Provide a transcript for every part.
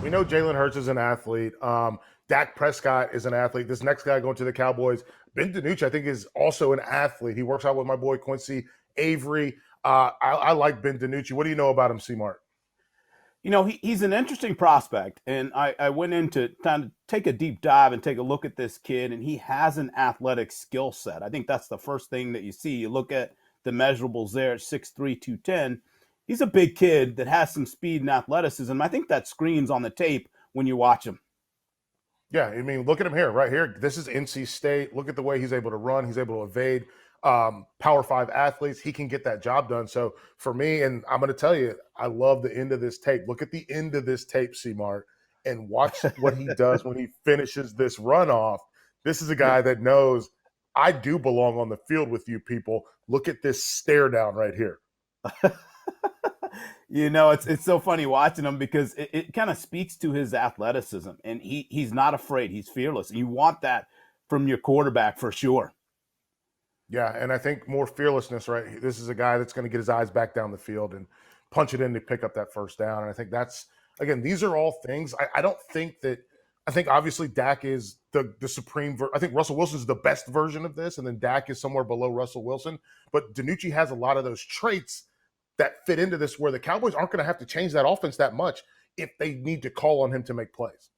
We know Jalen Hurts is an athlete. Dak Prescott is an athlete. This next guy going to the Cowboys, Ben DiNucci, I think is also an athlete. He works out with my boy Quincy Avery. I like Ben DiNucci. What do you know about him, C. Mark? He's an interesting prospect, and I went in to kind of take a deep dive and take a look at this kid, and he has an athletic skill set. I think that's the first thing that you see. You look at the measurables there at 6'3", 210. He's a big kid that has some speed and athleticism. I think that screens on the tape when you watch him. Yeah, I mean, look at him here, right here. This is NC State. Look at the way he's able to run. He's able to evade Power Five athletes. He can get that job done. So for me, and I'm going to tell you, I love the end of this tape. Look at the end of this tape, C-Mart, and watch what he does when he finishes this runoff. This is a guy that knows I do belong on the field with you people. Look at this stare down right here. It's so funny watching him because it kind of speaks to his athleticism, and he's not afraid. He's fearless. And you want that from your quarterback for sure. Yeah, and I think more fearlessness, right? This is a guy that's going to get his eyes back down the field and punch it in to pick up that first down. And I think that's, again, these are all things. I don't think that, I think obviously Dak is the supreme. I think Russell Wilson is the best version of this, and then Dak is somewhere below Russell Wilson. But DiNucci has a lot of those traits that fit into this where the Cowboys aren't going to have to change that offense that much if they need to call on him to make plays.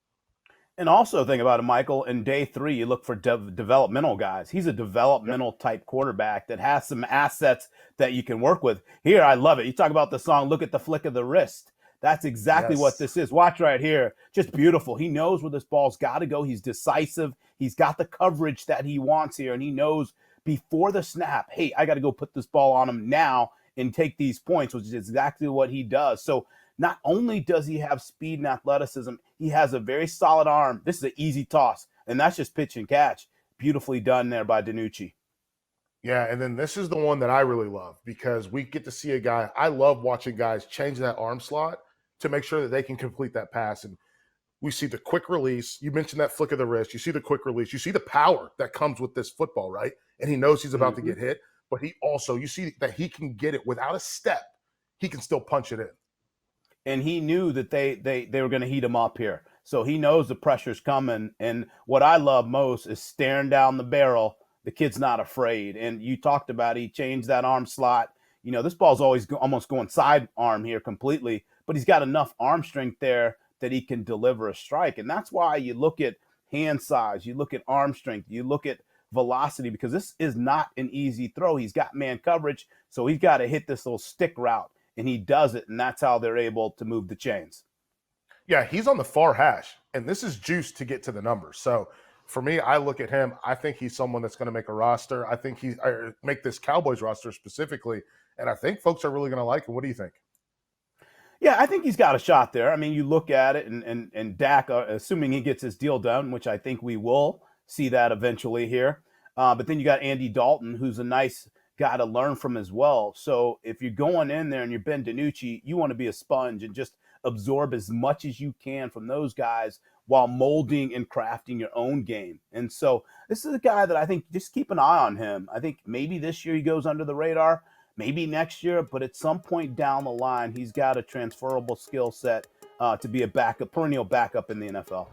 And also think about it, Michael. In day three, you look for developmental guys. He's a developmental type quarterback that has some assets that you can work with. Here, I love it. You talk about the song, Look at the Flick of the Wrist. That's exactly what Yes. this is. Watch right here. Just beautiful. He knows where this ball's got to go. He's decisive. He's got the coverage that he wants here. And he knows before the snap, hey, I got to go put this ball on him now and take these points, which is exactly what he does. So not only does he have speed and athleticism, he has a very solid arm. This is an easy toss, and that's just pitch and catch. Beautifully done there by DiNucci. Yeah, and then this is the one that I really love because we get to see a guy. I love watching guys change that arm slot to make sure that they can complete that pass. And we see the quick release. You mentioned that flick of the wrist. You see the quick release. You see the power that comes with this football, right? And he knows he's about to Mm-hmm. get hit, but he also, you see that he can get it without a step. He can still punch it in. And he knew that they were going to heat him up here. So he knows the pressure's coming. And what I love most is staring down the barrel. The kid's not afraid. And you talked about he changed that arm slot. This ball's always almost going sidearm here completely, but he's got enough arm strength there that he can deliver a strike. And that's why you look at hand size, you look at arm strength, you look at velocity, because this is not an easy throw. He's got man coverage, so he's got to hit this little stick route, and he does it, and that's how they're able to move the chains. Yeah, he's on the far hash, and this is juice to get to the numbers. So for me, I look at him. I think he's someone that's going to make a roster. I think make this Cowboys roster specifically, and I think folks are really going to like him. What do you think? Yeah, I think he's got a shot there. I mean, you look at it, and Dak, assuming he gets his deal done, which I think we will see that eventually here. But then you got Andy Dalton, who's a nice guy to learn from as well. So if you're going in there and you're Ben DiNucci, you want to be a sponge and just absorb as much as you can from those guys while molding and crafting your own game. And so this is a guy that I think just keep an eye on him. I think maybe this year he goes under the radar, maybe next year, but at some point down the line, he's got a transferable skill set to be a backup, perennial backup in the NFL.